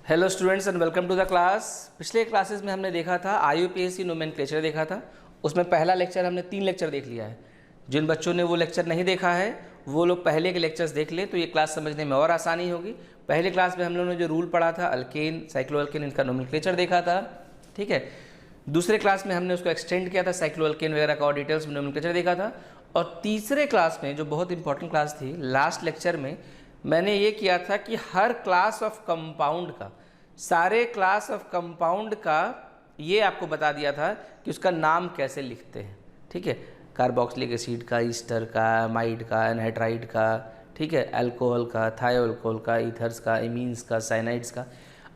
Hello students and welcome to the class. पिछले classes में हमने देखा था IUPAC नोमेनक्लेचर देखा था। उसमें पहला लेक्चर हमने 3 लेक्चर देख लिया है। जिन बच्चों ने वो लेक्चर नहीं देखा है वो लोग पहले के लेक्चर्स देख ले तो ये क्लास समझने में और आसानी होगी। पहले क्लास में हम लोगों ने जो रूल पढ़ा था अल्केन साइक्लोअल्केन इनका नोमेनक्लेचर देखा था, ठीक है। दूसरे क्लास में हमने उसको एक्सटेंड किया था, साइक्लोअल्केन वगैरह का और डिटेल्स में नोमेनक्लेचर देखा था। और तीसरे क्लास में जो बहुत इंपॉर्टेंट क्लास थी, लास्ट लेक्चर में मैंने ये किया था कि हर क्लास ऑफ कंपाउंड का, सारे क्लास ऑफ कंपाउंड का ये आपको बता दिया था कि उसका नाम कैसे लिखते हैं, ठीक है। कार्बोक्सिलिक एसिड का, ईस्टर का, माइड का, एनहाइड्राइड का, ठीक है, अल्कोहल का, थायोअल्कोहल का, ईथर्स का, इमीन्स का, साइनाइड्स का।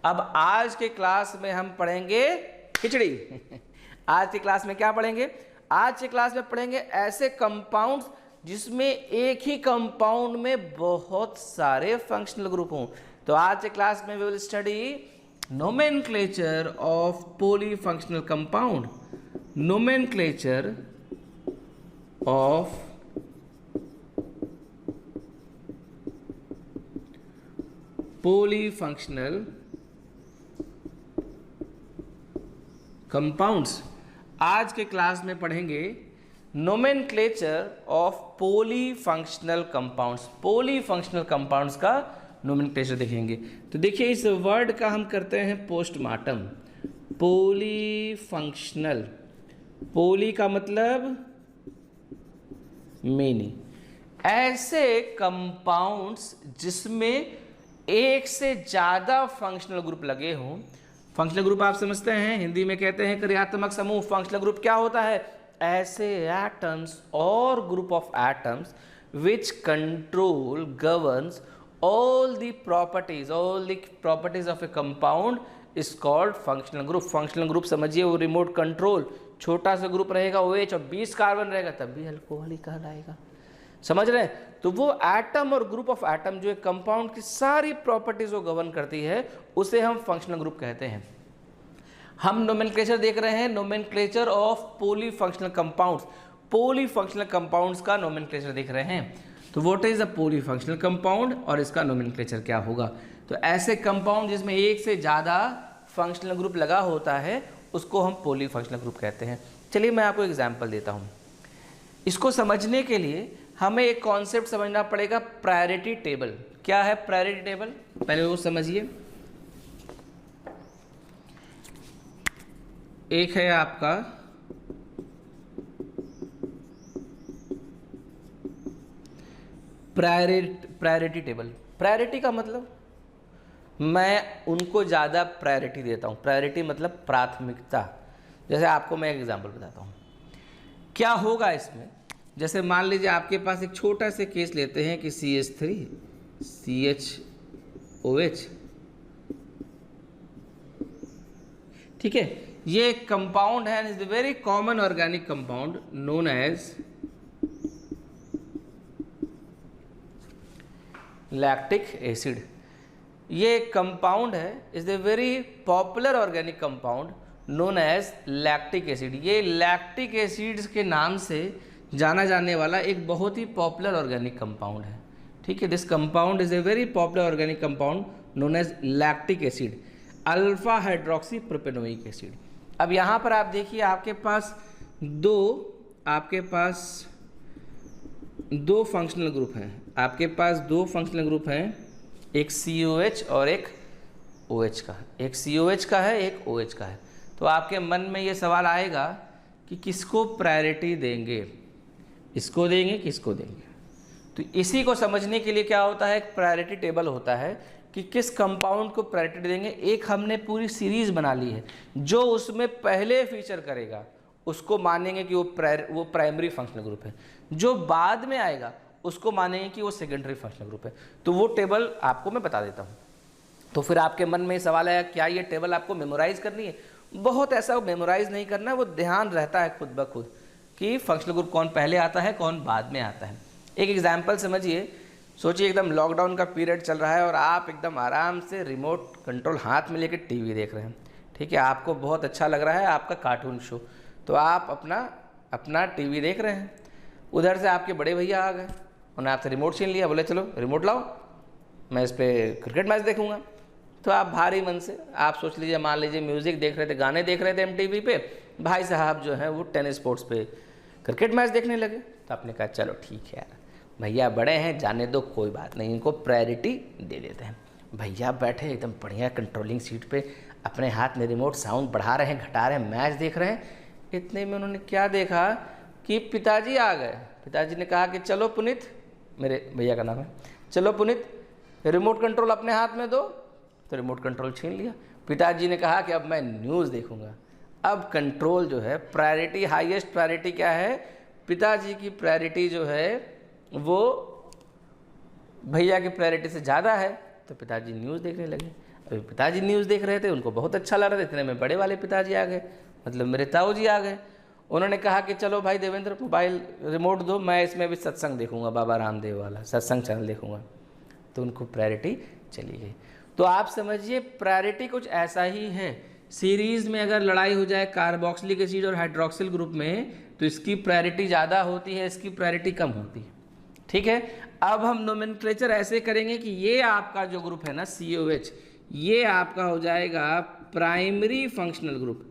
अब आज के क्लास में हम पढ़ेंगे खिचड़ी आज की क्लास में क्या पढ़ेंगे? आज की क्लास में पढ़ेंगे ऐसे कंपाउंड्स जिसमें एक ही कंपाउंड में बहुत सारे फंक्शनल ग्रुप हों। तो आज के क्लास में we will study nomenclature of polyfunctional compound, nomenclature of polyfunctional compounds. आज के क्लास में पढ़ेंगे nomenclature of polyfunctional compounds. Polyfunctional compounds का नोमेनक्लेचर देखेंगे। तो देखिए इस वर्ड का हम करते हैं पोस्टमार्टम। पॉलीफंक्शनल, पॉली का मतलब मेनी, ऐसे कंपाउंड्स जिसमें एक से ज़्यादा फंक्शनल ग्रुप लगे हों। फंक्शनल ग्रुप आप समझते हैं, हिंदी में कहते हैं क्रियात्मक समूह। फंक्शनल ग्रुप क्या होता है? ऐसे एटम्स और group of atoms which control governs all the properties of a compound is called functional group। functional group समझिए वो रिमोट कंट्रोल, छोटा सा ग्रुप रहेगा OH और 20 कार्बन रहेगा तब भी अल्कोहल ही कहलाएगा। समझ रहे हैं? तो वो एटम और ग्रुप ऑफ एटम जो एक कंपाउंड की सारी प्रॉपर्टीज को गवर्न करती है उसे हम फंक्शनल ग्रुप कहते हैं। हम नोमेनक्लेचर देख रहे हैं, nomenclature of polyfunctional compounds. Polyfunctional compounds का नोमेनक्लेचर देख रहे हैं। तो what is a polyfunctional compound और इसका नोमेनक्लेचर क्या होगा? तो ऐसे कंपाउंड जिसमें एक से ज़्यादा फंक्शनल ग्रुप लगा होता है उसको हम पॉलीफंक्शनल ग्रुप कहते हैं। चलिए मैं आपको एग्जांपल देता हूँ। इसको समझने के लिए हमें एक कॉन्सेप्ट समझना पड़ेगा, प्रायोरिटी टेबल। क्या है प्रायोरिटी टेबल? पहले वो समझिए। एक है आपका प्रायोरिटी टेबल। प्रायोरिटी का मतलब मैं उनको ज़्यादा प्रायोरिटी देता हूँ। प्रायोरिटी मतलब प्राथमिकता। जैसे आपको मैं एक एग्जांपल बताता हूँ क्या होगा इसमें। जैसे मान लीजिए आपके पास एक छोटा सा केस लेते हैं कि CH3 CHOH, ठीक है। ये एक कंपाउंड है, is the very common organic compound known as lactic acid. ये कंपाउंड है, is the very popular organic compound known as lactic acid. ये लैक्टिक एसिड्स के नाम से जाना जाने वाला एक बहुत ही पॉपुलर ऑर्गेनिक कंपाउंड है, ठीक है। This compound is a very popular organic compound known as lactic acid, alpha hydroxy propanoic acid. अब यहाँ पर आप देखिए आपके पास दो फंक्शनल ग्रुप हैं। आपके पास दो फंक्शनल ग्रुप हैं, एक COH और एक OH का। एक COH का है, एक OH का है। तो आपके मन में ये सवाल आएगा कि किसको प्रायोरिटी देंगे, इसको देंगे किसको देंगे। तो इसी को समझने के लिए क्या होता है, एक प्रायोरिटी टेबल होता है कि किस कंपाउंड को प्रायोरिटी देंगे। एक हमने पूरी सीरीज बना ली है, जो उसमें पहले फीचर करेगा उसको मानेंगे कि वो प्राइमरी फंक्शनल ग्रुप है। जो बाद में आएगा उसको मानेंगे कि वो सेकेंडरी फंक्शनल ग्रुप है। तो वो टेबल आपको मैं बता देता हूँ। तो फिर आपके मन में सवाल आया क्या ये टेबल आपको मेमोराइज करनी है? बहुत ऐसा मेमोराइज नहीं करना, वो ध्यान रहता है खुद ब खुद कि फंक्शनल ग्रुप कौन पहले आता है कौन बाद में आता है। एक एग्जाम्पल समझिए। सोचिए एकदम लॉकडाउन का पीरियड चल रहा है और आप एकदम आराम से रिमोट कंट्रोल हाथ में लेकर टीवी देख रहे हैं, ठीक है। आपको बहुत अच्छा लग रहा है आपका कार्टून शो, तो आप अपना टीवी देख रहे हैं। उधर से आपके बड़े भैया आ गए, उन्होंने आपसे रिमोट छीन लिया, बोले चलो रिमोट लाओ मैं इस पर क्रिकेट मैच देखूंगा। तो आप भारी मन से आप सोच लीजिए, मान लीजिए म्यूज़िक देख रहे थे, गाने देख रहे थे एमटीवी पे, भाई साहब जो है वो टेनिस स्पोर्ट्स पे क्रिकेट मैच देखने लगे, तो आपने कहा चलो ठीक है यार, भैया बड़े हैं, जाने दो, कोई बात नहीं, इनको प्रायोरिटी दे देते हैं। भैया बैठे एकदम बढ़िया कंट्रोलिंग सीट पे, अपने हाथ में रिमोट, साउंड बढ़ा रहे हैं, घटा रहे हैं, मैच देख रहे हैं। इतने में उन्होंने क्या देखा कि पिताजी आ गए। पिताजी ने कहा कि चलो पुनीत, मेरे भैया का नाम है, चलो पुनीत रिमोट कंट्रोल अपने हाथ में दो। तो रिमोट कंट्रोल छीन लिया। पिताजी ने कहा कि अब मैं न्यूज़ देखूंगा। अब कंट्रोल जो है, प्रायोरिटी, हाईएस्ट प्रायोरिटी क्या है, पिताजी की प्रायोरिटी जो है वो भैया की प्रायोरिटी से ज़्यादा है। तो पिताजी न्यूज़ देखने लगे। अभी पिताजी न्यूज़ देख रहे थे, उनको बहुत अच्छा लग रहा था। इतने में बड़े वाले पिताजी आ गए, मतलब मेरे ताऊ जी आ गए। उन्होंने कहा कि चलो भाई देवेंद्र मोबाइल रिमोट दो, मैं इसमें भी सत्संग देखूंगा, बाबा रामदेव वाला सत्संग चैनल देखूंगा। तो उनको प्रायोरिटी चली गई। तो आप समझिए प्रायोरिटी कुछ ऐसा ही है। सीरीज़ में अगर लड़ाई हो जाए कार्बोक्सिलिक एसिड और हाइड्रोक्सिल ग्रुप में, तो इसकी प्रायोरिटी ज़्यादा होती है, इसकी प्रायोरिटी कम होती है। ठीक है, अब हम नोमेनक्लेचर ऐसे करेंगे कि ये आपका जो ग्रुप है ना COH, ये आपका हो जाएगा प्राइमरी फंक्शनल ग्रुप,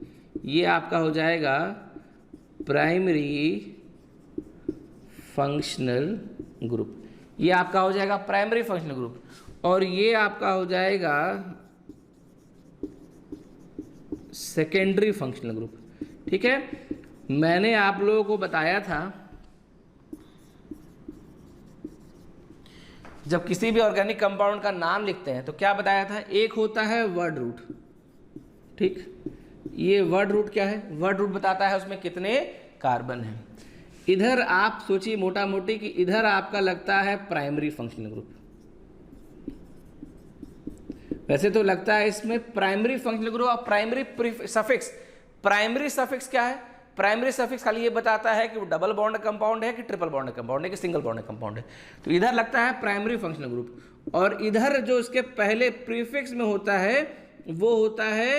ये आपका हो जाएगा प्राइमरी फंक्शनल ग्रुप, ये आपका हो जाएगा प्राइमरी फंक्शनल ग्रुप, और ये आपका हो जाएगा सेकेंडरी फंक्शनल ग्रुप। ठीक है, मैंने आप लोगों को बताया था जब किसी भी ऑर्गेनिक कंपाउंड का नाम लिखते हैं तो क्या बताया था, एक होता है वर्ड रूट। ठीक, ये वर्ड रूट क्या है, वर्ड रूट बताता है उसमें कितने कार्बन हैं। इधर आप सोचिए मोटा मोटी कि इधर आपका लगता है प्राइमरी फंक्शनल ग्रुप, वैसे तो लगता है इसमें प्राइमरी फंक्शनल ग्रुप और प्राइमरी सफिक्स। प्राइमरी सफिक्स क्या है, प्राइमरी सफिक्स खाली ये बताता है कि वो डबल बॉन्ड कंपाउंड है कि ट्रिपल बॉन्ड कंपाउंड है कि सिंगल बॉन्ड कंपाउंड है। तो इधर लगता है प्राइमरी फंक्शनल ग्रुप, और इधर जो इसके पहले प्रीफिक्स में होता है वो होता है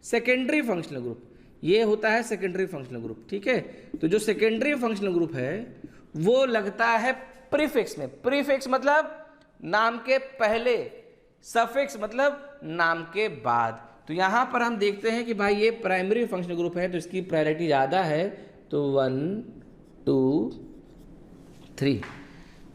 सेकेंडरी फंक्शनल ग्रुप, ये होता है सेकेंडरी फंक्शनल ग्रुप। ठीक है, तो जो सेकेंडरी फंक्शनल ग्रुप है वो लगता है प्रीफिक्स में। प्रीफिक्स मतलब नाम के पहले, सफिक्स मतलब नाम के बाद। तो यहां पर हम देखते हैं कि भाई ये प्राइमरी फंक्शनल ग्रुप है तो इसकी प्रायोरिटी ज़्यादा है, तो 1 2 3।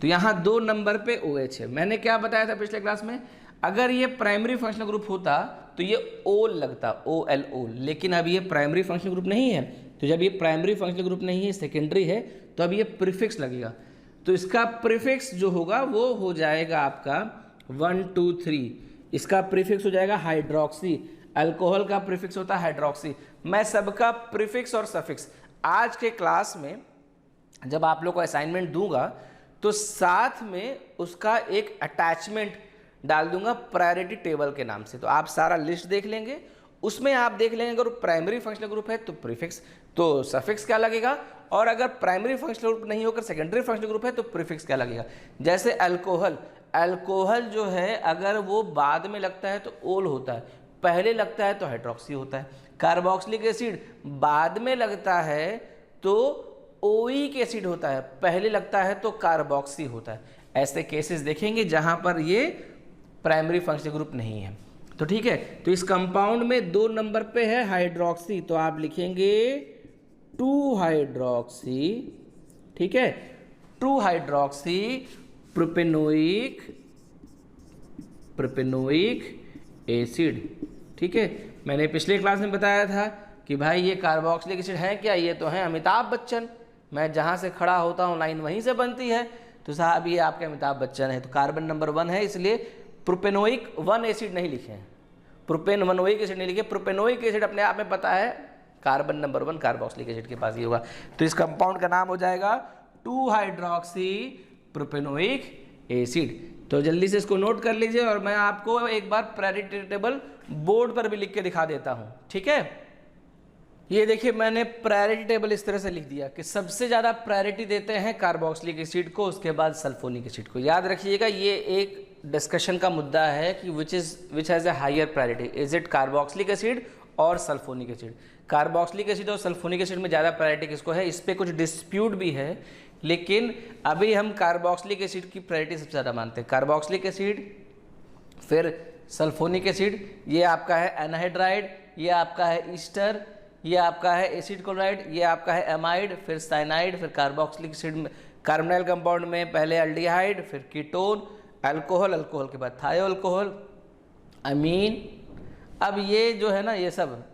तो यहाँ 2 नंबर पे OH है। मैंने क्या बताया था पिछले क्लास में, अगर ये प्राइमरी फंक्शनल ग्रुप होता तो ये ओल लगता, OL, लेकिन अब ये प्राइमरी फंक्शनल ग्रुप नहीं है। तो जब ये प्राइमरी फंक्शनल ग्रुप नहीं है, सेकेंडरी है, तो अब ये प्रीफिक्स लगेगा। तो इसका प्रीफिक्स जो होगा वो हो जाएगा आपका 1 2 3। इसका प्रीफिक्स हो जाएगा हाइड्रोक्सी। अल्कोहल का प्रीफिक्स होता है हाइड्रोक्सी। मैं सबका प्रीफिक्स और सफिक्स आज के क्लास में जब आप लोग को असाइनमेंट दूंगा तो साथ में उसका एक अटैचमेंट डाल दूंगा प्रायोरिटी टेबल के नाम से। तो आप सारा लिस्ट देख लेंगे, उसमें आप देख लेंगे अगर प्राइमरी फंक्शनल ग्रुप है तो प्रीफिक्स, तो सफिक्स क्या लगेगा, और अगर प्राइमरी फंक्शनल ग्रुप नहीं होकर सेकेंडरी फंक्शनल ग्रुप है तो प्रीफिक्स क्या लगेगा। जैसे अल्कोहल, अल्कोहल जो है अगर वो बाद में लगता है तो ओल होता है, पहले लगता है तो हाइड्रोक्सी होता है। कार्बोक्सिलिक एसिड बाद में लगता है तो ओइक एसिड होता है, पहले लगता है तो कार्बोक्सी होता है। ऐसे केसेस देखेंगे जहां पर ये प्राइमरी फंक्शनल ग्रुप नहीं है। तो ठीक है, तो इस कंपाउंड में 2 नंबर पे है हाइड्रोक्सी, तो आप लिखेंगे 2 हाइड्रोक्सी। ठीक है, 2 हाइड्रोक्सी प्रोपेनोइक एसिड। ठीक है, मैंने पिछले क्लास में बताया था कि भाई ये कार्बोक्सिलिक एसिड है क्या, ये तो है अमिताभ बच्चन, मैं जहाँ से खड़ा होता हूँ लाइन वहीं से बनती है। तो साहब ये आपके अमिताभ बच्चन है, तो कार्बन नंबर 1 है, इसलिए प्रोपेनोइक 1 एसिड नहीं लिखे हैं, प्रोपेनोइक एसिड नहीं लिखे। प्रोपेनोइक एसिड अपने आप में पता है कार्बन नंबर 1 कार्बोक्सिलिक एसिड के पास ही होगा। तो इस कंपाउंड का नाम हो जाएगा 2 हाइड्रोक्सी प्रोपेनोइक एसिड। तो जल्दी से इसको नोट कर लीजिए, और मैं आपको एक बार प्रायोरिटी टेबल बोर्ड पर भी लिख के दिखा देता हूं। ठीक है, ये देखिए मैंने प्रायोरिटी टेबल इस तरह से लिख दिया कि सबसे ज़्यादा प्रायोरिटी देते हैं कार्बोक्सिलिक एसिड को, उसके बाद सल्फोनिक एसिड को। याद रखिएगा ये एक डिस्कशन का मुद्दा है कि which has a higher priority, is it carboxylic acid और सल्फोनिक एसिड। कार्बोक्सिलिक एसिड और सल्फोनिक एसिड में ज़्यादा प्रायोरिटी किसको है, इस पर कुछ डिस्प्यूट भी है, लेकिन अभी हम कार्बोक्सिलिक एसिड की प्रायोरिटी सबसे ज़्यादा मानते हैं। कार्बोक्सिलिक एसिड, फिर सल्फोनिक एसिड, ये आपका है एनहाइड्राइड, ये आपका है ईस्टर, ये आपका है एसिड क्लोराइड, ये आपका है एमाइड, फिर साइनाइड, फिर कार्बोक्सिलिक एसिड में कार्बोनाइल कंपाउंड में पहले एल्डिहाइड, फिर कीटोन, अल्कोहल, अल्कोहल के बाद थायो अल्कोहल, अमीन। अब ये जो है ना, ये सब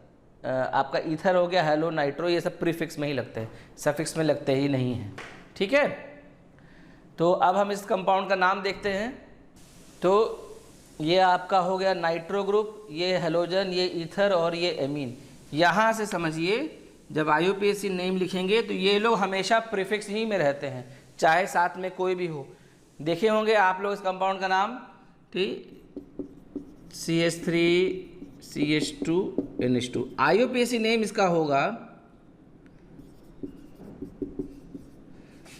आपका ईथर हो गया, हेलो, नाइट्रो, ये सब प्रीफिक्स में ही लगते हैं, सफिक्स में लगते ही नहीं हैं। ठीक है, तो अब हम इस कंपाउंड का नाम देखते हैं। तो ये आपका हो गया नाइट्रो ग्रुप, ये हेलोजन, ये ईथर और ये एमीन। यहाँ से समझिए जब IUPAC नेम लिखेंगे तो ये लोग हमेशा प्रीफिक्स ही में रहते हैं, चाहे साथ में कोई भी हो। देखे होंगे आप लोग इस कंपाउंड का नाम, ठीक, CH3CH2NH2। IUPAC नेम इसका होगा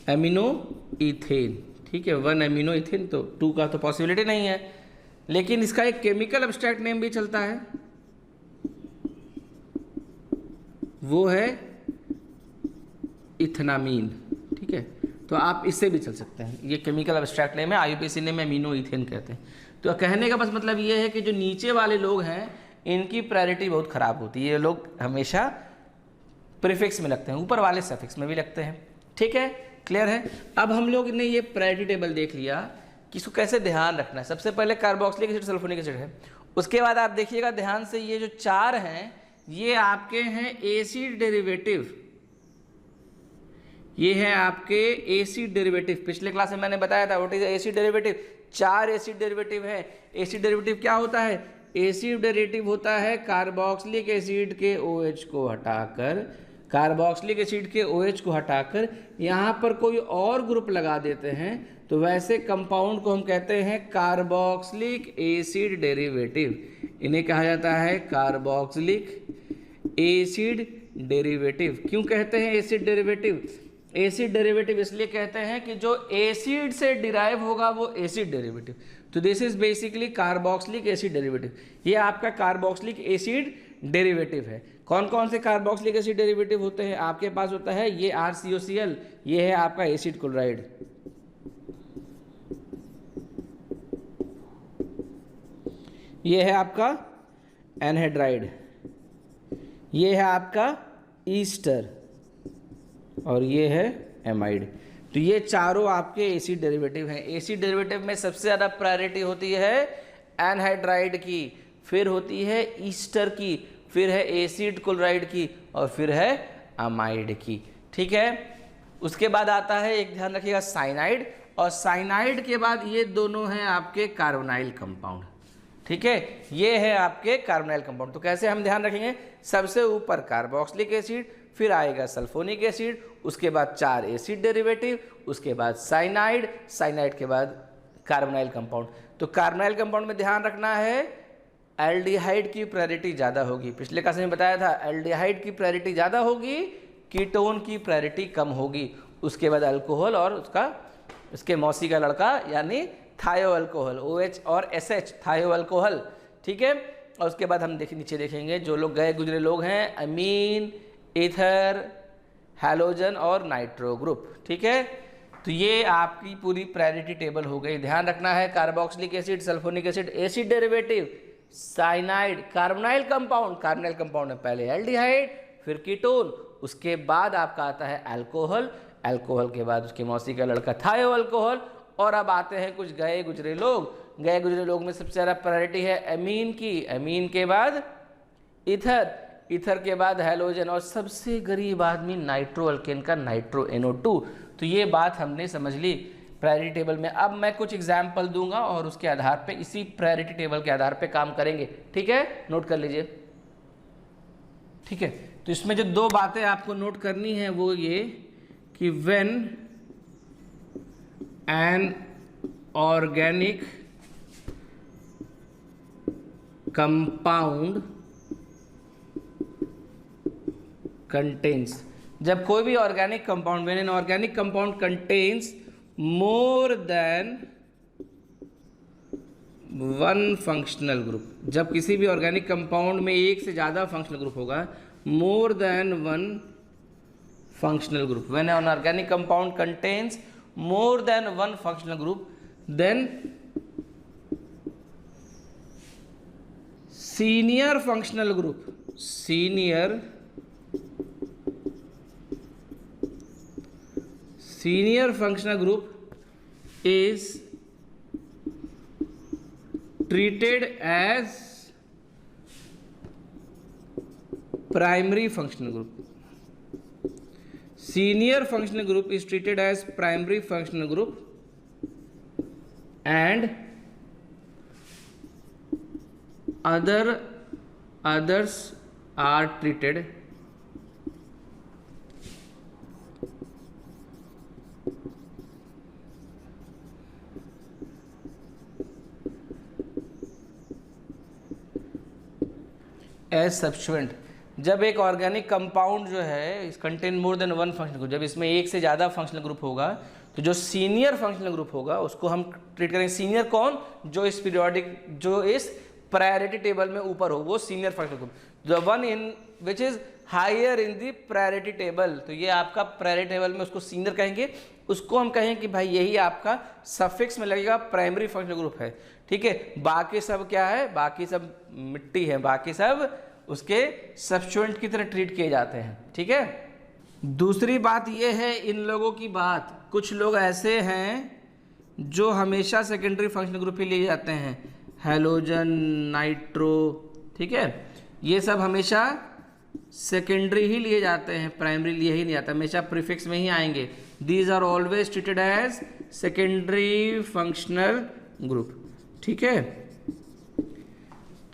एमिनो इथेन। ठीक है, 1 एमिनो इथेन, तो 2 का तो पॉसिबिलिटी नहीं है, लेकिन इसका एक केमिकल एब्स्ट्रैक्ट नेम भी चलता है, वो है इथनामीन। ठीक है, तो आप इससे भी चल सकते हैं, ये केमिकल एब्स्ट्रैक्ट नेम है, IUPAC नेम एमिनो इथेन कहते हैं। तो कहने का बस मतलब ये है कि जो नीचे वाले लोग हैं इनकी प्रायोरिटी बहुत ख़राब होती है, ये लोग हमेशा प्रीफिक्स में लगते हैं, ऊपर वाले सफिक्स में भी लगते हैं। ठीक है, क्लियर है। अब हम लोग ने ये प्रायोरिटी टेबल देख लिया कि इसको कैसे ध्यान रखना है। सबसे पहले कार्बोक्सिलिक एसिड, सल्फोनिक एसिड है, उसके बाद आप देखिएगा ध्यान से, ये जो 4 हैं ये आपके हैं एसिड डेरिवेटिव, ये है आपके एसिड डेरिवेटिव। पिछले क्लास में मैंने बताया था what is acid derivative, 4 acid derivative है। एसिड डेरिवेटिव क्या होता है? एसिड डेरिवेटिव होता है कार्बोक्सिलिक एसिड के OH को हटाकर, कार्बोक्सिलिक एसिड के OH को हटाकर यहाँ पर कोई और ग्रुप लगा देते हैं, तो वैसे कंपाउंड को हम कहते हैं कार्बोक्सिलिक एसिड डेरिवेटिव। इन्हें कहा जाता है कार्बोक्सिलिक एसिड डेरिवेटिव। क्यों कहते हैं एसिड डेरिवेटिव? एसिड डेरिवेटिव इसलिए कहते हैं कि जो एसिड से डिराइव होगा वो एसिड डेरिवेटिव। तो this is basically carboxylic acid derivative. ये आपका कार्बोक्सिलिक एसिड डेरिवेटिव है। कौन कौन से कार्बोक्सिलिक एसिड डेरिवेटिव होते हैं? आपके पास होता है ये RCOCl, ये है आपका एसिड क्लोराइड, ये है आपका एनहाइड्राइड, ये है आपका ईस्टर और ये है एमाइड। तो ये चारों आपके एसिड डेरिवेटिव हैं। एसिड डेरिवेटिव में सबसे ज़्यादा प्रायोरिटी होती है एनहाइड्राइड की, फिर होती है ईस्टर की, फिर है एसिड क्लोराइड की और फिर है अमाइड की। ठीक है, उसके बाद आता है, एक ध्यान रखिएगा, साइनाइड, और साइनाइड के बाद ये दोनों हैं आपके कार्बोनाइल कंपाउंड। ठीक है, ये है आपके कार्बोनाइल कंपाउंड। तो कैसे हम ध्यान रखेंगे? सबसे ऊपर कार्बोक्सिलिक एसिड, फिर आएगा सल्फोनिक एसिड, उसके बाद 4 एसिड डेरिवेटिव, उसके बाद साइनाइड, साइनाइड के बाद कार्बोनाइल कंपाउंड। तो कार्बोनाइल कंपाउंड में ध्यान रखना है एल्डिहाइड की प्रायोरिटी ज़्यादा होगी। पिछले क्लास में बताया था एल्डिहाइड की प्रायोरिटी ज़्यादा होगी, कीटोन की प्रायोरिटी कम होगी, उसके बाद अल्कोहल और उसके मौसी का लड़का यानी थायो अल्कोहल, OH और SH, थायो अल्कोहल। ठीक है, और उसके बाद हम नीचे देखेंगे जो लोग गए गुजरे लोग हैं, अमीन, ईथर, हैलोजन और नाइट्रो ग्रुप। ठीक है, तो ये आपकी पूरी प्रायोरिटी टेबल हो गई। ध्यान रखना है carboxylic acid, sulphonic acid, acid derivative, cyanide, carbonyl compound, carbonyl compound में पहले एल्डिहाइड, फिर कीटोन, उसके बाद आपका आता है अल्कोहल, अल्कोहल के बाद उसके मौसी का लड़का थायो अल्कोहल, और अब आते हैं कुछ गए गुजरे लोग। गए गुजरे लोग में सबसे ज़्यादा प्रायोरिटी है अमीन की, अमीन के बाद ईथर, ईथर के बाद हैलोजन, और सबसे गरीब आदमी नाइट्रो अल्केन का नाइट्रो NO2। तो ये बात हमने समझ ली प्रायोरिटी टेबल में। अब मैं कुछ एग्जाम्पल दूंगा और उसके आधार पे, इसी प्रायोरिटी टेबल के आधार पे काम करेंगे। ठीक है, नोट कर लीजिए। ठीक है, तो इसमें जो 2 बातें आपको नोट करनी है वो ये कि when an organic compound contains, जब कोई भी organic compound, when an organic compound contains more than 1 functional group, जब किसी भी ऑर्गेनिक कंपाउंड में एक से ज़्यादा फंक्शनल ग्रुप होगा, more than 1 functional group, when an organic compound contains more than 1 functional group, then senior functional group, senior functional group is treated as primary functional group. Senior functional group is treated as primary functional group and others are treated as substituent. जब एक organic compound जो है इस contain more than one functional group, जब इसमें एक से ज़्यादा फंक्शनल ग्रुप होगा तो जो सीनियर फंक्शनल ग्रुप होगा उसको हम ट्रीट करेंगे। सीनियर कौन? जो इस पीरियोडिक, जो इस प्रायोरिटी टेबल में ऊपर हो, वो senior functional group. The one in which is higher in the priority table, तो ये आपका प्रायोरिटी टेबल में उसको सीनियर कहेंगे। उसको हम कहेंगे कि भाई यही आपका सफिक्स में लगेगा, प्राइमरी फंक्शनल ग्रुप है। ठीक है, बाकी सब क्या है? बाकी सब मिट्टी है, बाकी सब उसके सब्स्टिट्यूएंट की तरह ट्रीट किए जाते हैं। ठीक है, दूसरी बात ये है इन लोगों की बात, कुछ लोग ऐसे हैं जो हमेशा सेकेंडरी फंक्शनल ग्रुप ही लिए जाते हैं, हैलोजन, नाइट्रो। ठीक है, ये सब हमेशा सेकेंडरी ही लिए जाते हैं, प्राइमरी लिए ही नहीं जाता, हमेशा प्रीफिक्स में ही आएंगे। These are always treated as secondary functional group. ठीक है,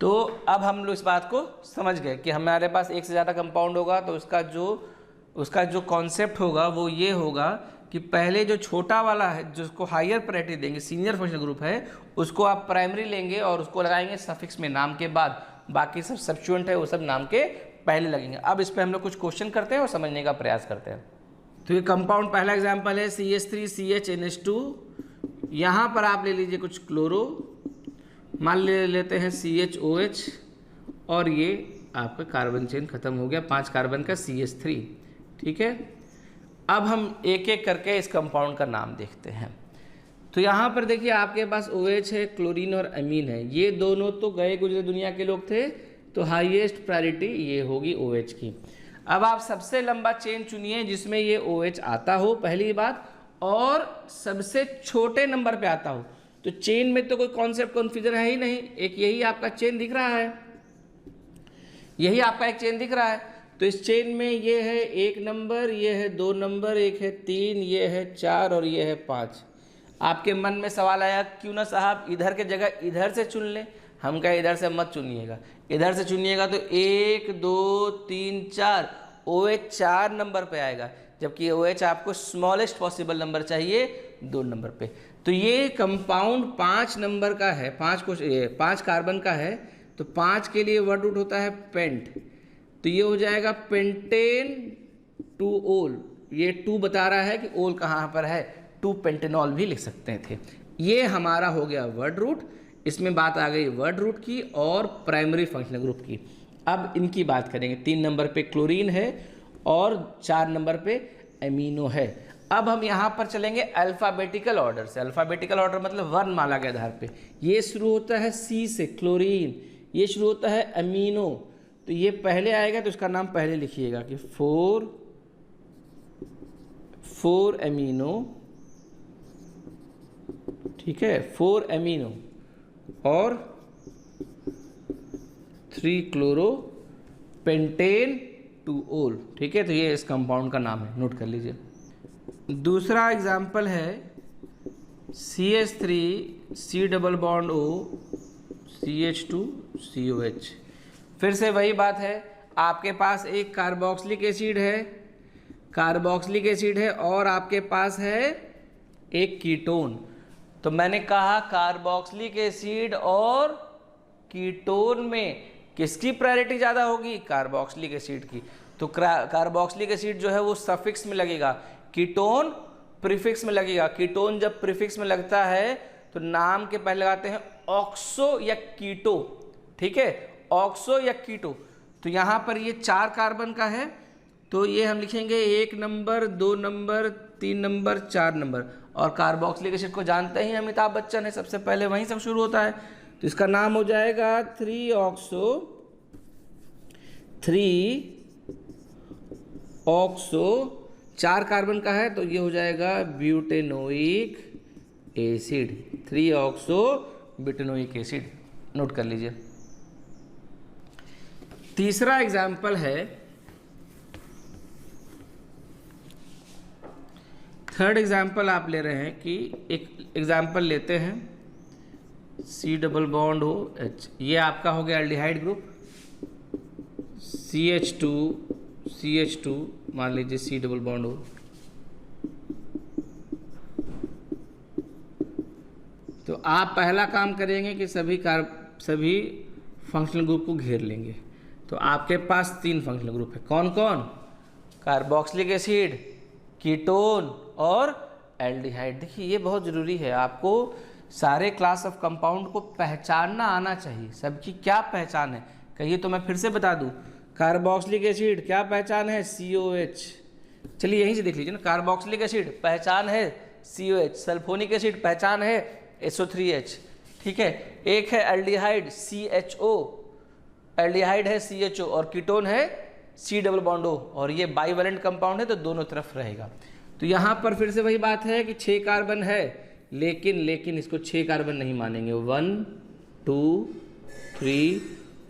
तो अब हम लोग इस बात को समझ गए कि हमारे पास एक से ज़्यादा कंपाउंड होगा तो उसका जो कॉन्सेप्ट होगा वो ये होगा कि पहले जो छोटा वाला है जिसको हायर प्रायोरिटी देंगे, सीनियर फंक्शनल ग्रुप है, उसको आप प्राइमरी लेंगे और उसको लगाएंगे सफिक्स में नाम के बाद, बाकी सब सब्स्टिट्यूएंट है वो सब नाम के पहले लगेंगे। अब इस पर हम लोग कुछ क्वेश्चन करते हैं और समझने का प्रयास करते हैं। तो ये कंपाउंड पहला एग्जाम्पल है CH3CHNH2। यहाँ पर आप ले लीजिए कुछ क्लोरो, मान लेते हैं CHOH, और ये आपका कार्बन चेन खत्म हो गया, 5 कार्बन का CH3। ठीक है, अब हम एक एक करके इस कंपाउंड का नाम देखते हैं। तो यहाँ पर देखिए आपके पास OH है, क्लोरीन और अमीन है। ये दोनों तो गए गुजरे दुनिया के लोग थे, तो हाईएस्ट प्रायोरिटी ये होगी OH की। अब आप सबसे लंबा चेन चुनिए जिसमें ये OH आता हो, पहली बात, और सबसे छोटे नंबर पे आता हो। तो चेन में तो कोई कॉन्सेप्ट कन्फ्यूजन है ही नहीं, एक यही आपका चेन दिख रहा है, यही आपका एक चेन दिख रहा है। तो इस चेन में ये है 1 नंबर, ये है 2 नंबर, एक है 3, ये है 4 और ये है 5। आपके मन में सवाल आया क्यों ना साहब इधर के जगह इधर से चुन लें। हम कहे इधर से मत चुनिएगा, इधर से चुनिएगा तो 1 2 3 4 OH 4 नंबर पे आएगा, जबकि OH आपको स्मॉलेस्ट पॉसिबल नंबर चाहिए 2 नंबर पे। तो ये कंपाउंड 5 नंबर का है, 5 कार्बन का है, तो 5 के लिए वर्ड रूट होता है पेंट, तो ये हो जाएगा पेंटेन 2 ओल। ये 2 बता रहा है कि ओल कहाँ पर है, 2 पेंटेनॉल भी लिख सकते थे। ये हमारा हो गया वर्ड रूट, इसमें बात आ गई वर्ड रूट की और प्राइमरी फंक्शनल ग्रुप की। अब इनकी बात करेंगे। 3 नंबर पे क्लोरीन है और 4 नंबर पे एमिनो है। अब हम यहाँ पर चलेंगे अल्फ़ाबेटिकल ऑर्डर से। अल्फ़ाबेटिकल ऑर्डर मतलब वर्णमाला के आधार पे। ये शुरू होता है C से, क्लोरीन, ये शुरू होता है अमीनो, तो ये पहले आएगा तो इसका नाम पहले लिखिएगा कि 4 एमिनो। ठीक है, 4 एमिनो और 3 क्लोरो पेंटेन 2 ओल। ठीक है, तो ये इस कंपाउंड का नाम है, नोट कर लीजिए। दूसरा एग्जाम्पल है CH3 C double bond O CH2 COH। फिर से वही बात है, आपके पास एक कार्बोक्सिलिक एसिड है, और आपके पास है एक कीटोन। तो मैंने कहा कार्बोक्सिलिक एसिड और कीटोन में किसकी प्रायोरिटी ज़्यादा होगी? कार्बोक्सिलिक एसिड की। तो कार्बोक्सिलिक एसिड जो है वो सफिक्स में लगेगा, कीटोन प्रीफिक्स में लगेगा। कीटोन जब प्रीफिक्स में लगता है तो नाम के पहले लगाते हैं ऑक्सो या कीटो। ठीक है, ऑक्सो या कीटो। तो यहाँ पर ये 4 कार्बन का है, तो ये हम लिखेंगे 1 नंबर, 2 नंबर, 3 नंबर, 4 नंबर। और कार्बोक्सिलिक एसिड को जानते ही अमिताभ बच्चन है, सबसे पहले वहीं सब शुरू होता है। तो इसका नाम हो जाएगा 3-ऑक्सो 4 कार्बन का है तो ये हो जाएगा butanoic acid, three oxo butanoic acid. Note कर लीजिए। तीसरा एग्जाम्पल है, थर्ड एग्जाम्पल आप ले रहे हैं कि एक एग्जाम्पल लेते हैं C डबल बॉन्ड हो H, ये आपका हो गया एल्डिहाइड ग्रुप, CH2 मान लीजिए C डबल बॉन्ड हो, तो आप पहला काम करेंगे कि सभी फंक्शनल ग्रुप को घेर लेंगे। तो आपके पास 3 फंक्शनल ग्रुप है, कौन कौन? कार्बोक्सिलिक एसिड, कीटोन और एल्डिहाइड। देखिए ये बहुत ज़रूरी है, आपको सारे क्लास ऑफ कंपाउंड को पहचानना आना चाहिए। सबकी क्या पहचान है कहिए तो मैं फिर से बता दूं। कार्बोक्सिलिक एसिड क्या पहचान है? COH। चलिए यहीं से देख लीजिए ना, कार्बोक्सिलिक एसिड पहचान है COH, सल्फोनिक एसिड पहचान है SO3H, ठीक है। एक है एल्डिहाइड CHO, एल्डिहाइड है CHO और कीटोन है C डबल बॉन्ड O, और ये बाइवेलेंट कंपाउंड है तो दोनों तरफ रहेगा। तो यहाँ पर फिर से वही बात है कि 6 कार्बन है, लेकिन इसको 6 कार्बन नहीं मानेंगे। 1 2 3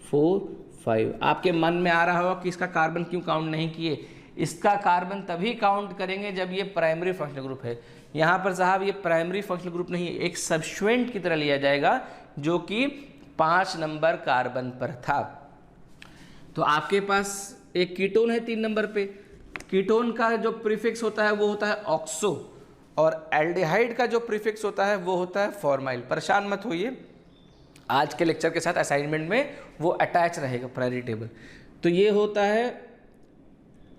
4 5। आपके मन में आ रहा होगा कि इसका कार्बन क्यों काउंट नहीं किए। इसका कार्बन तभी काउंट करेंगे जब ये प्राइमरी फंक्शनल ग्रुप है। यहाँ पर साहब ये प्राइमरी फंक्शनल ग्रुप नहीं है, एक सबस्ट्रेंट की तरह लिया जाएगा जो कि 5 नंबर कार्बन पर था। तो आपके पास एक कीटोन है 3 नंबर पे, कीटोन का जो प्रीफिक्स होता है वो होता है ऑक्सो, और एल्डिहाइड का जो प्रीफिक्स होता है वो होता है फॉर्माइल। परेशान मत होइए, आज के लेक्चर के साथ असाइनमेंट में वो अटैच रहेगा प्रायोरिटी टेबल। तो ये होता है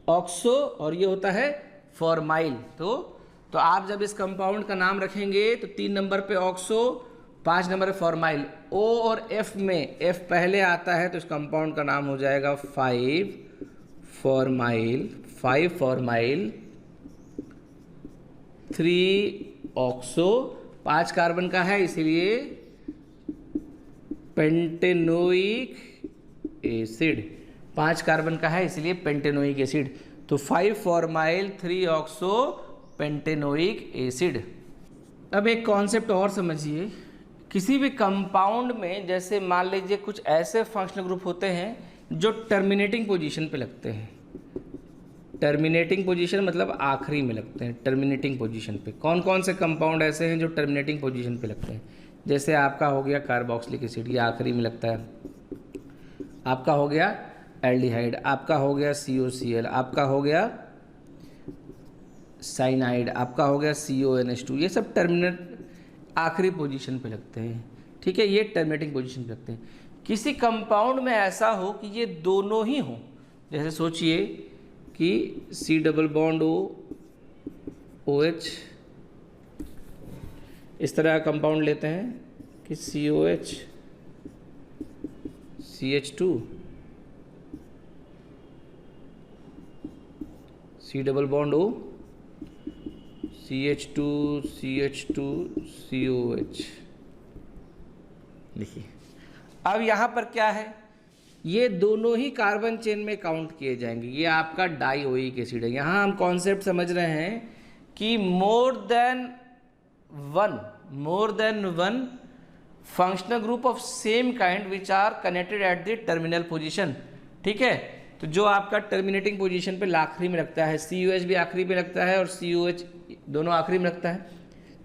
ऑक्सो और ये होता है फॉर्माइल। तो आप जब इस कंपाउंड का नाम रखेंगे तो 3 नंबर पे ऑक्सो, 5 नंबर पे फॉर्माइल। O और F में F पहले आता है तो इस कंपाउंड का नाम हो जाएगा 5 फॉर्माइल, 3 ऑक्सो, 5 कार्बन का है इसीलिए पेंटेनोइक एसिड, 5 कार्बन का है इसलिए पेंटेनोइक एसिड। तो 5 फॉर्माइल 3 ऑक्सो पेंटेनोइक एसिड। अब एक कॉन्सेप्ट और समझिए, किसी भी कंपाउंड में जैसे मान लीजिए कुछ ऐसे फंक्शनल ग्रुप होते हैं जो टर्मिनेटिंग पोजीशन पे लगते हैं। टर्मिनेटिंग पोजीशन मतलब आखिरी में लगते हैं, टर्मिनेटिंग पोजीशन पे। कौन कौन से कंपाउंड ऐसे हैं जो टर्मिनेटिंग पोजीशन पे लगते हैं? जैसे आपका हो गया कार्बोक्सिलिक एसिड, ये आखिरी में लगता है। आपका हो गया एल्डिहाइड, आपका हो गया COCl, आपका हो गया साइनाइड, आपका हो गया CONH2। ये सब टर्मिनेट आखिरी पोजीशन पे लगते हैं, ठीक है। ये टर्मिनेटिंग पोजीशन पे लगते हैं। किसी कंपाउंड में ऐसा हो कि ये दोनों ही हो, जैसे सोचिए कि C double bond O OH, इस तरह का कंपाउंड लेते हैं कि COH CH2 C double bond O CH2 COH। देखिए अब यहाँ पर क्या है, ये दोनों ही कार्बन चेन में काउंट किए जाएंगे। ये आपका डाइओइक एसिड है। यहाँ हम कॉन्सेप्ट समझ रहे हैं कि more than one functional group of same kind which are connected at the terminal position, ठीक है। तो जो आपका टर्मिनेटिंग पोजीशन पे आखिरी में लगता है, COH भी आखिरी में लगता है और COH दोनों आखिरी में लगता है।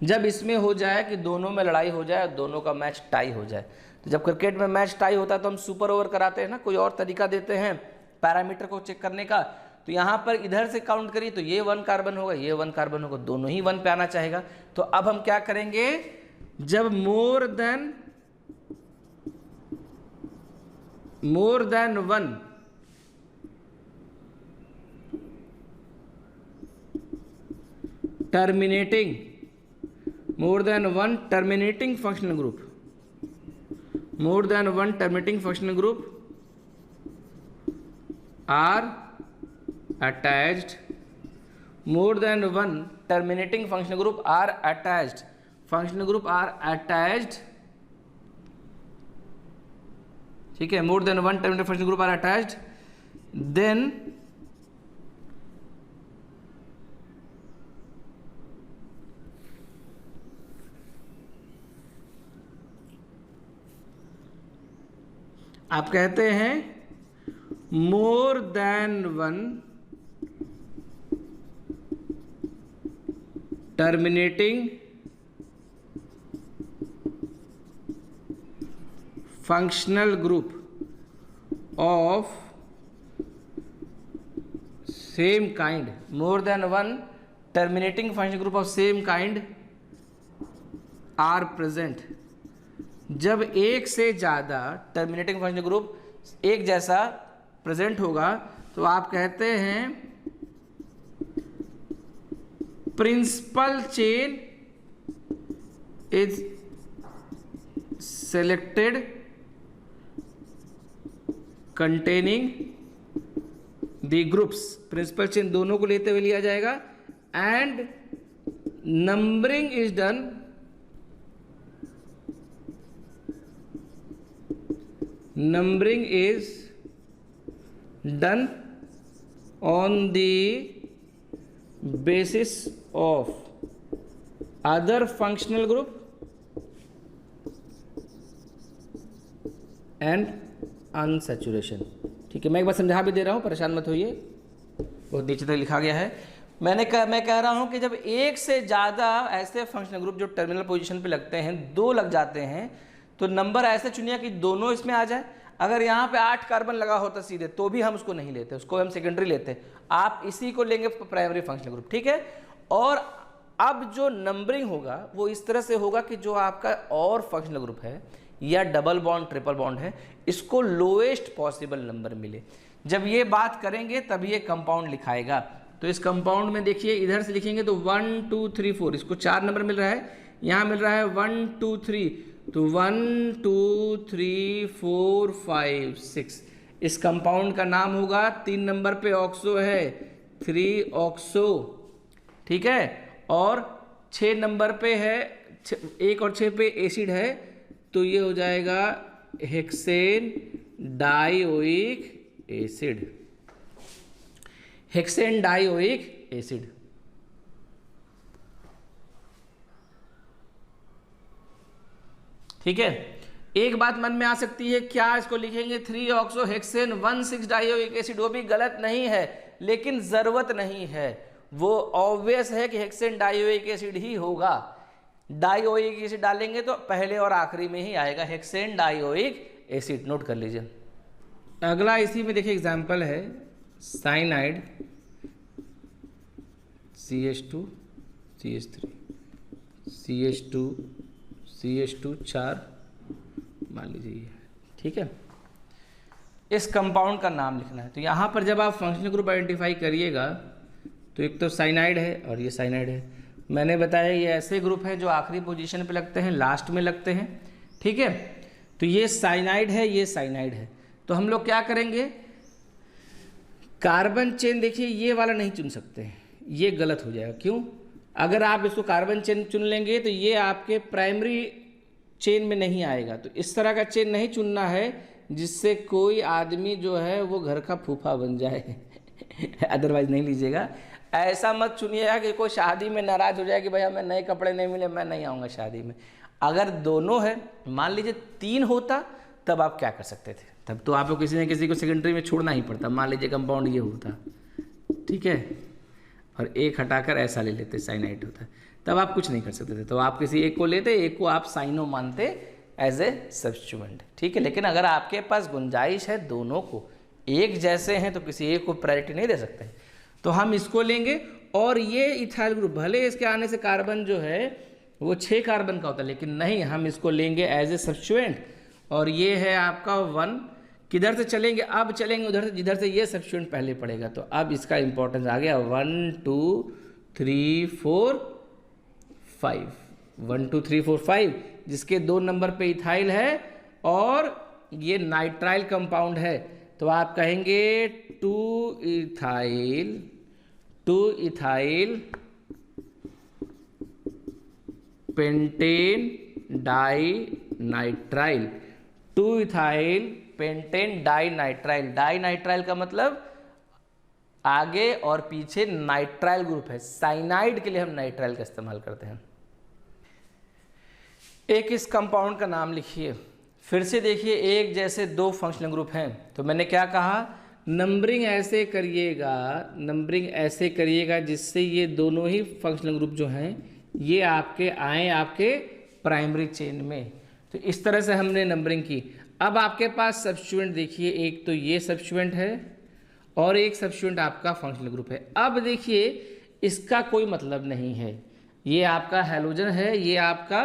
जब इसमें हो जाए कि दोनों में लड़ाई हो जाए, दोनों का मैच टाई हो जाए, तो जब क्रिकेट में मैच टाई होता है तो हम सुपर ओवर कराते हैं ना, कोई और तरीका देते हैं पैरामीटर को चेक करने का। तो यहाँ पर इधर से काउंट करिए तो ये 1 कार्बन होगा, ये 1 कार्बन होगा, दोनों ही 1 पे आना चाहेगा। तो अब हम क्या करेंगे, जब more than 1 terminating, more than one terminating functional group, more than one terminating functional group are attached, more than one terminating functional group are attached, functional group are attached ठीक है, more than one terminating functional group are attached, then आप कहते हैं more than one terminating functional group of same kind, more than one terminating functional group of same kind are present. जब एक से ज़्यादा terminating functional group एक जैसा present होगा तो आप कहते हैं principal chain is selected containing the groups, principal chain दोनों को लेते हुए लिया जाएगा, and numbering is done on the basis of other functional group and unsaturation। ठीक है, मैं एक बार समझा भी दे रहा हूँ, परेशान मत होइए, बहुत नीचे तक लिखा गया है। मैं कह रहा हूँ कि जब एक से ज़्यादा ऐसे फंक्शनल ग्रुप जो टर्मिनल पोजीशन पे लगते हैं, दो लग जाते हैं, तो नंबर ऐसे चुनिए कि दोनों इसमें आ जाए। अगर यहाँ पे 8 कार्बन लगा होता सीधे तो भी हम उसको नहीं लेते, उसको हम सेकेंडरी लेते, आप इसी को लेंगे प्राइमरी फंक्शनल ग्रुप। ठीक है, और अब जो नंबरिंग होगा वो इस तरह से होगा कि जो आपका और फंक्शनल ग्रुप है या डबल बॉन्ड ट्रिपल बॉन्ड है, इसको लोएस्ट पॉसिबल नंबर मिले। जब ये बात करेंगे तब ये कंपाउंड लिखाएगा। तो इस कंपाउंड में देखिए इधर से लिखेंगे तो 1 2 3 4, इसको 4 नंबर मिल रहा है, यहाँ मिल रहा है 1 2 3, तो 1 2 3 4 5 6। इस कंपाउंड का नाम होगा, 3 नंबर पे ऑक्सो है, 3 ऑक्सो। ठीक है, और 6 नंबर पे है, 1 और 6 पे एसिड है, तो ये हो जाएगा hexane dioic acid, hexane dioic acid. ठीक है, एक बात मन में आ सकती है, क्या इसको लिखेंगे 3 ऑक्सो हेक्सेन 1,6 डाइओइक एसिड? वो भी गलत नहीं है, लेकिन जरूरत नहीं है। वो ऑब्वियस है कि हेक्सेन डाइओइक एसिड ही होगा। डाइओइक एसिड डालेंगे तो पहले और आखिरी में ही आएगा हेक्सेन डाइओइक एसिड, नोट कर लीजिए। अगला इसी में देखिए एग्जाम्पल है, cyanide CH2 CH3 CH2 CH2 4 मान लीजिए। ठीक है, इस कंपाउंड का नाम लिखना है। तो यहाँ पर जब आप फंक्शनल ग्रुप आइडेंटिफाई करिएगा तो एक तो साइनाइड है और ये साइनाइड है। मैंने बताया ये ऐसे ग्रुप हैं जो आखिरी पोजीशन पे लगते हैं, लास्ट में लगते हैं। ठीक है, तो ये साइनाइड है, ये साइनाइड है। तो हम लोग क्या करेंगे, कार्बन चेन देखिए ये वाला नहीं चुन सकते हैं, ये गलत हो जाएगा। क्यों? अगर आप इसको कार्बन चेन चुन लेंगे तो ये आपके प्राइमरी चेन में नहीं आएगा। तो इस तरह का चेन नहीं चुनना है जिससे कोई आदमी जो है वो घर का फूफा बन जाए अदरवाइज नहीं लीजिएगा। ऐसा मत चुनिएगा कि कोई शादी में नाराज हो जाए कि भाई हमें नए कपड़े नहीं मिले, मैं नहीं आऊँगा शादी में। अगर दोनों है, मान लीजिए 3 होता, तब आप क्या कर सकते थे? तब तो आपको किसी न किसी को सेकेंडरी में छोड़ना ही पड़ता। मान लीजिए कंपाउंड ये होता, ठीक है, और एक हटाकर ऐसा ले लेते, साइनाइड होता, तब आप कुछ नहीं कर सकते थे। तो आप किसी एक को लेते, एक को आप साइनो मानते एज ए सब्स्टिट्यूएंट। ठीक है, लेकिन अगर आपके पास गुंजाइश है दोनों को एक जैसे हैं तो किसी एक को प्रायोरिटी नहीं दे सकते। तो हम इसको लेंगे, और ये इथाइल ग्रुप भले इसके आने से कार्बन जो है वो 6 कार्बन का होता है, लेकिन नहीं, हम इसको लेंगे एज ए सब्स्टिट्यूएंट। और ये है आपका 1, किधर से चलेंगे? अब चलेंगे उधर से जिधर से ये सब्स्टिट्यूएंट पहले पड़ेगा। तो अब इसका इंपॉर्टेंस आ गया 1 2 3 4 5, 1 2 3 4 5, जिसके 2 नंबर पे इथाइल है और ये नाइट्राइल कंपाउंड है। तो आप कहेंगे 2 ethyl pentane di nitrile, 2 ethyl pentane dinitrile. Dinitrile का मतलब आगे और पीछे नाइट्राइल ग्रुप है। साइनाइड के लिए हम नाइट्राइल का इस्तेमाल करते हैं। एक इस कंपाउंड का नाम लिखिए। फिर से देखिए, एक जैसे दो फंक्शनल ग्रुप हैं, तो मैंने क्या कहा, नंबरिंग ऐसे करिएगा, नंबरिंग ऐसे करिएगा जिससे ये दोनों ही फंक्शनल ग्रुप जो हैं ये आपके आए आपके प्राइमरी चेन में। तो इस तरह से हमने नंबरिंग की। अब आपके पास सब्स्टिट्यूएंट देखिए, एक तो ये सब्स्टिट्यूएंट है और एक सब्स्टिट्यूएंट आपका फंक्शनल ग्रुप है। अब देखिए इसका कोई मतलब नहीं है, ये आपका हैलोजन है, ये आपका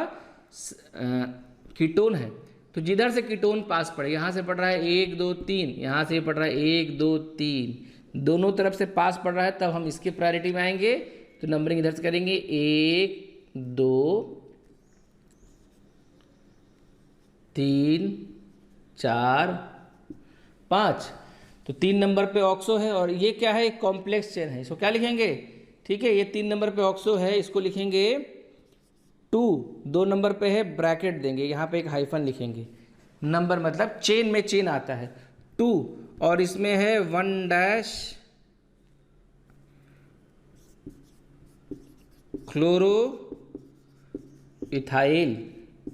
कीटोन है। तो जिधर से कीटोन पास पड़े, यहाँ से पड़ रहा है 1 2 3, यहाँ से पड़ रहा है 1 2 3, दोनों तरफ से पास पड़ रहा है, तब हम इसके प्रायोरिटी में आएंगे। तो नंबरिंग इधर से करेंगे 1 2 3 4 5। तो 3 नंबर पे ऑक्सो है और ये क्या है, एक कॉम्प्लेक्स चेन है, इसको क्या लिखेंगे, ठीक है, ये 3 नंबर पे ऑक्सो है, इसको लिखेंगे 2। 2 नंबर पे है, ब्रैकेट देंगे, यहाँ पे एक हाइफन लिखेंगे। नंबर मतलब चेन में चेन आता है 2, और इसमें है 1 क्लोरो इथाइल।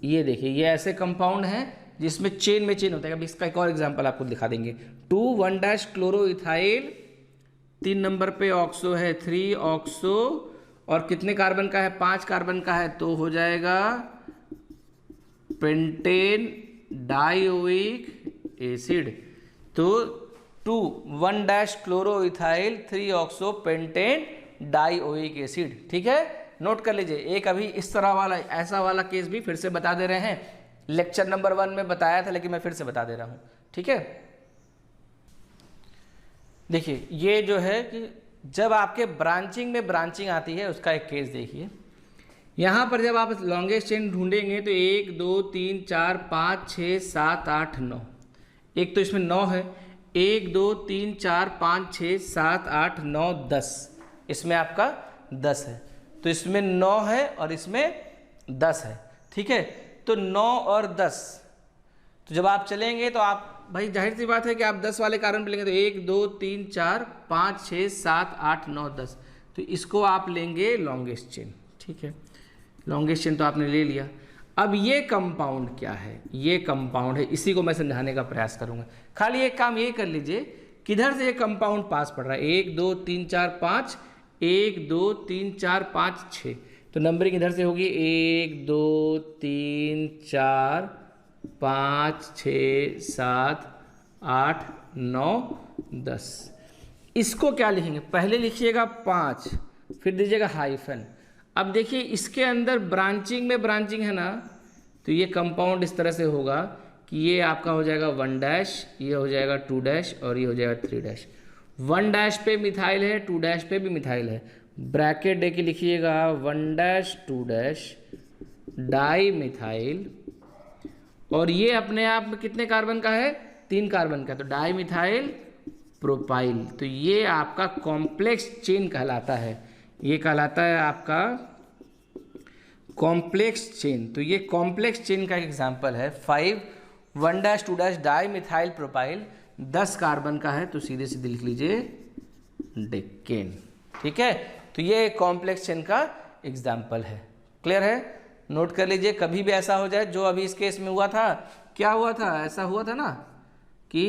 ये देखिए, ये ऐसे कंपाउंड है जिसमें चेन में चेन होता है। अभी इसका एक और एग्जांपल आपको दिखा देंगे। 2 1 क्लोरो इथाइल, 3 नंबर पे ऑक्सो है 3 ऑक्सो, और कितने कार्बन का है, 5 कार्बन का है, तो हो जाएगा पेंटेन डाइओइक एसिड। तो 2 1 chloro ethyl 3 oxo pentane dioic acid. ठीक है, नोट कर लीजिए। एक अभी इस तरह वाला ऐसा वाला केस भी फिर से बता दे रहे हैं, लेक्चर नंबर 1 में बताया था लेकिन मैं फिर से बता दे रहा हूँ। ठीक है, देखिए ये जो है कि जब आपके ब्रांचिंग में ब्रांचिंग आती है उसका एक केस देखिए। यहाँ पर जब आप लॉन्गेस्ट चेन ढूंढेंगे तो 1 2 3 4 5 6 7 8 9, एक तो इसमें 9 है, 1 2 3 4 5 6 7 8 9 10, इसमें आपका 10 है। तो इसमें 9 है और इसमें 10 है। ठीक है, तो 9 और 10, तो जब आप चलेंगे तो आप भाई जाहिर सी बात है कि आप 10 वाले कार्बन पे लेंगे तो 1 2 3 4 5 6 7 8 9 10, तो इसको आप लेंगे लॉन्गेस्ट चेन। ठीक है, लॉन्गेस्ट चेन तो आपने ले लिया। अब ये कंपाउंड क्या है, ये कंपाउंड है, इसी को मैं समझाने का प्रयास करूंगा। खाली एक काम ये कर लीजिए, किधर से ये कंपाउंड पास पड़ रहा है, 1 2 3 4 5, 1 2 3 4 5 6, तो नंबरिंग इधर से होगी 1 2 3 4 5 6 7 8 9 10। इसको क्या लिखेंगे, पहले लिखिएगा 5, फिर दीजिएगा हाइफन। अब देखिए इसके अंदर ब्रांचिंग में ब्रांचिंग है ना, तो ये कंपाउंड इस तरह से होगा कि ये आपका हो जाएगा 1 ये हो जाएगा 2 और ये हो जाएगा 3 1 पे मिथाइल है, 2 पे भी मिथाइल है, ब्रैकेट दे के लिखिएगा 1 2 डाई मिथाइल, और ये अपने आप में कितने कार्बन का है, 3 कार्बन का, तो डाई मिथाइल प्रोपाइल। तो ये आपका कॉम्प्लेक्स चेन कहलाता है, ये कहलाता है आपका कॉम्प्लेक्स चेन। तो ये कॉम्प्लेक्स चेन का एग्जांपल है 5 1 2 डाई मिथाइल प्रोपाइल, 10 कार्बन का है, तो सीधे सीधे लिख लीजिए डेकेन। ठीक है, तो ये कॉम्प्लेक्स चेन का एग्जाम्पल है। क्लियर है, नोट कर लीजिए। कभी भी ऐसा हो जाए जो अभी इस केस में हुआ था, क्या हुआ था, ऐसा हुआ था ना कि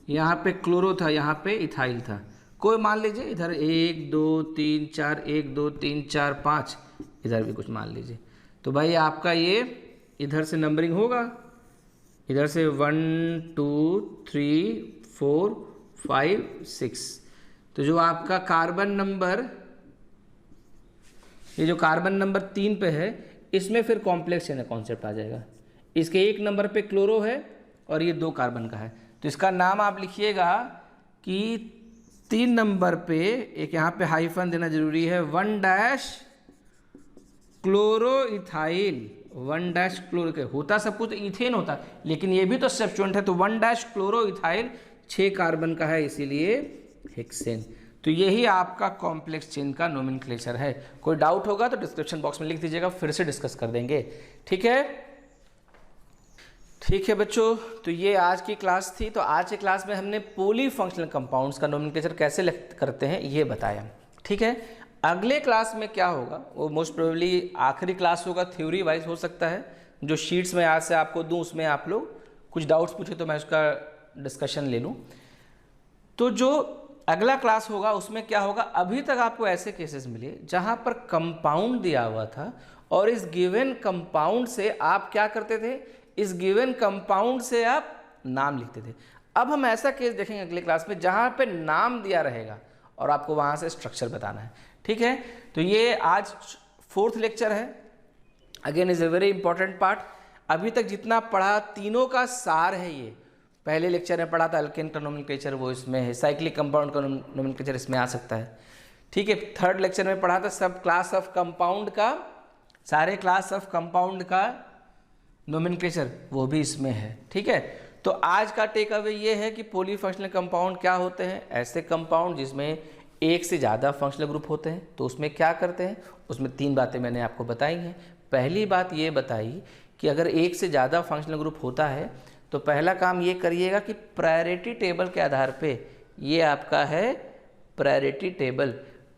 यहाँ पे क्लोरो था, यहाँ पे इथाइल था, कोई मान लीजिए इधर 1 2 3 4 1 2 3 4 5, इधर भी कुछ मान लीजिए, तो भाई आपका ये इधर से नंबरिंग होगा, इधर से 1 2 3 4 5 6, तो जो आपका कार्बन नंबर, ये जो कार्बन नंबर 3 पे है, इसमें फिर कॉम्प्लेक्स चेन कॉन्सेप्ट आ जाएगा। इसके 1 नंबर पे क्लोरो है और ये 2 कार्बन का है, तो इसका नाम आप लिखिएगा कि 3 नंबर पे एक यहाँ पे हाइफन देना जरूरी है, 1 क्लोरो इथाइल, 1 क्लोरो के होता सब कुछ इथेन होता, लेकिन ये भी तो सब्स्टिट्यूएंट है, तो 1 क्लोरो इथाइल 6 कार्बन का है, इसीलिए हेक्सेन। तो यही आपका कॉम्प्लेक्स चेन का नोमेनक्लेचर है। कोई डाउट होगा तो डिस्क्रिप्शन बॉक्स में लिख दीजिएगा, फिर से डिस्कस कर देंगे। ठीक है, ठीक है बच्चों, तो ये आज की क्लास थी। तो आज की क्लास में हमने पॉली फंक्शनल कंपाउंड्स का नोमेनक्लेचर कैसे करते हैं ये बताया। ठीक है, अगले क्लास में क्या होगा वो मोस्ट प्रोबेबली आखिरी क्लास होगा, थ्योरी वाइज हो सकता है। जो शीट्स में आज से आपको दूं उसमें आप लोग कुछ डाउट्स पूछे तो मैं उसका डिस्कशन ले लूँ। तो जो अगला क्लास होगा उसमें क्या होगा, अभी तक आपको ऐसे केसेस मिले जहाँ पर कंपाउंड दिया हुआ था और इस गिवन कंपाउंड से आप क्या करते थे, इस गिवन कंपाउंड से आप नाम लिखते थे। अब हम ऐसा केस देखेंगे अगले क्लास में जहाँ पे नाम दिया रहेगा और आपको वहाँ से स्ट्रक्चर बताना है। ठीक है, तो ये आज 4th लेक्चर है। Again is a very important part. अभी तक जितना पढ़ा तीनों का सार है ये। पहले लेक्चर में पढ़ा था अल्केन का नोमेनक्लेचर, वो इसमें है। साइक्लिक कंपाउंड का नोमेनक्लेचर इसमें आ सकता है। ठीक है, 3rd लेक्चर में पढ़ा था सब क्लास ऑफ कंपाउंड का, सारे क्लास ऑफ कंपाउंड का नोमेनक्लेचर वो भी इसमें है। ठीक है, तो आज का टेक अवे ये है कि पॉलीफंक्शनल कंपाउंड क्या होते हैं, ऐसे कंपाउंड जिसमें एक से ज़्यादा फंक्शनल ग्रुप होते हैं। तो उसमें क्या करते हैं, उसमें 3 बातें मैंने आपको बताई हैं। पहली बात ये बताई कि अगर एक से ज़्यादा फंक्शनल ग्रुप होता है तो पहला काम ये करिएगा कि प्रायोरिटी टेबल के आधार पे, ये आपका है प्रायोरिटी टेबल,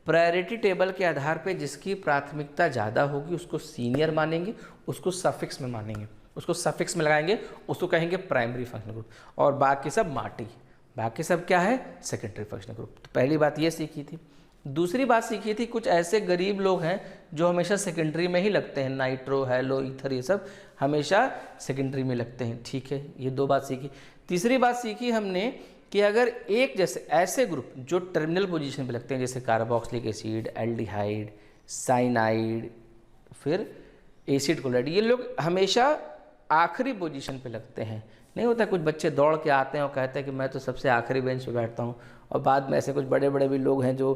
प्रायोरिटी टेबल के आधार पे जिसकी प्राथमिकता ज़्यादा होगी उसको सीनियर मानेंगे, उसको सफिक्स में मानेंगे, उसको सफिक्स में लगाएंगे, उसको कहेंगे प्राइमरी फंक्शनल ग्रुप, और बाकी सब माटी, बाकी सब क्या है, सेकेंडरी फंक्शनल ग्रुप। तो पहली बात ये सीखी थी। दूसरी बात सीखी थी, कुछ ऐसे गरीब लोग हैं जो हमेशा सेकेंडरी में ही लगते हैं, नाइट्रो, हेलो, ईथर, ये सब हमेशा सेकेंडरी में लगते हैं। ठीक है, ये 2 बात सीखी। तीसरी बात सीखी हमने कि अगर एक जैसे ऐसे ग्रुप जो टर्मिनल पोजीशन पे लगते हैं, जैसे कार्बोक्सिलिक एसिड, एल्डिहाइड, साइनाइड, फिर एसिड क्लोराइड, ये लोग हमेशा आखिरी पोजीशन पे लगते हैं। नहीं होता कुछ बच्चे दौड़ के आते हैं और कहते हैं कि मैं तो सबसे आखिरी बेंच पे बैठता हूँ, और बाद में ऐसे कुछ बड़े बड़े भी लोग हैं जो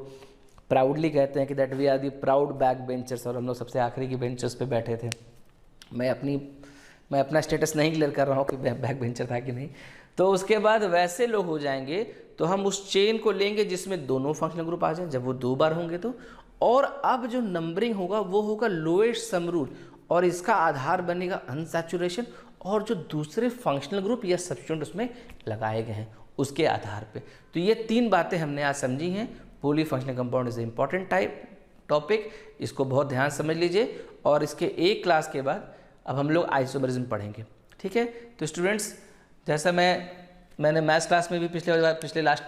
प्राउडली कहते हैं कि that we are the proud back benchers, और हम लोग सबसे आखिरी की बेंचर्स पे बैठे थे। मैं अपना स्टेटस नहीं क्लियर कर रहा हूँ कि बैक बेंचर था कि नहीं। तो उसके बाद वैसे लोग हो जाएंगे तो हम उस चेन को लेंगे जिसमें दोनों फंक्शनल ग्रुप आ जाएं, जब वो 2 बार होंगे तो। और अब जो नंबरिंग होगा वो होगा लोएस्ट सम रूल, और इसका आधार बनेगा अनसैचुरेशन, और जो दूसरे फंक्शनल ग्रुप या सब्स्टिट्यूएंट उसमें लगाए गए हैं उसके आधार पे। तो ये 3 बातें हमने आज समझी हैं। Poly functional compound is important topic, इसको बहुत ध्यान समझ लीजिए। और इसके एक क्लास के बाद अब हम लोग आइसोमरिज्म पढ़ेंगे। ठीक है, तो स्टूडेंट्स, जैसा मैंने मैथ्स क्लास में भी पिछले लास्ट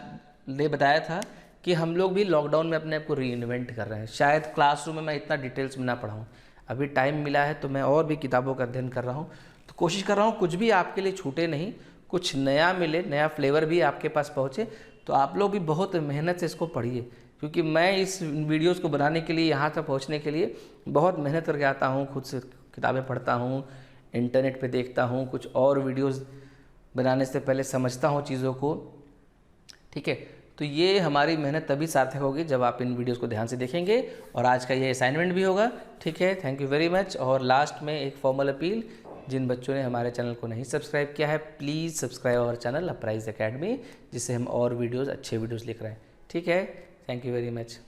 डे बताया था कि हम लोग भी लॉकडाउन में अपने आप को रीइन्वेंट कर रहे हैं। शायद क्लासरूम में मैं इतना डिटेल्स में ना पढ़ाऊँ, अभी टाइम मिला है तो मैं और भी किताबों का अध्ययन कर रहा हूँ। तो कोशिश कर रहा हूँ कुछ भी आपके लिए छूटे नहीं, कुछ नया मिले, नया फ्लेवर भी आपके पास पहुँचे। तो आप लोग भी बहुत मेहनत से इसको पढ़िए, क्योंकि मैं इस वीडियोज़ को बनाने के लिए, यहाँ तक पहुँचने के लिए बहुत मेहनत करके आता हूँ। खुद से किताबें पढ़ता हूँ, इंटरनेट पे देखता हूँ, कुछ और वीडियोस बनाने से पहले समझता हूँ चीज़ों को। ठीक है, तो ये हमारी मेहनत तभी सार्थक होगी जब आप इन वीडियोस को ध्यान से देखेंगे, और आज का ये असाइनमेंट भी होगा। ठीक है, थैंक यू वेरी मच। और लास्ट में एक फॉर्मल अपील, जिन बच्चों ने हमारे चैनल को नहीं सब्सक्राइब किया है, please subscribe our channel Uprise Academy, जिससे हम और वीडियोज़, अच्छे वीडियोज़ लिख रहे हैं। ठीक है, थैंक यू वेरी मच।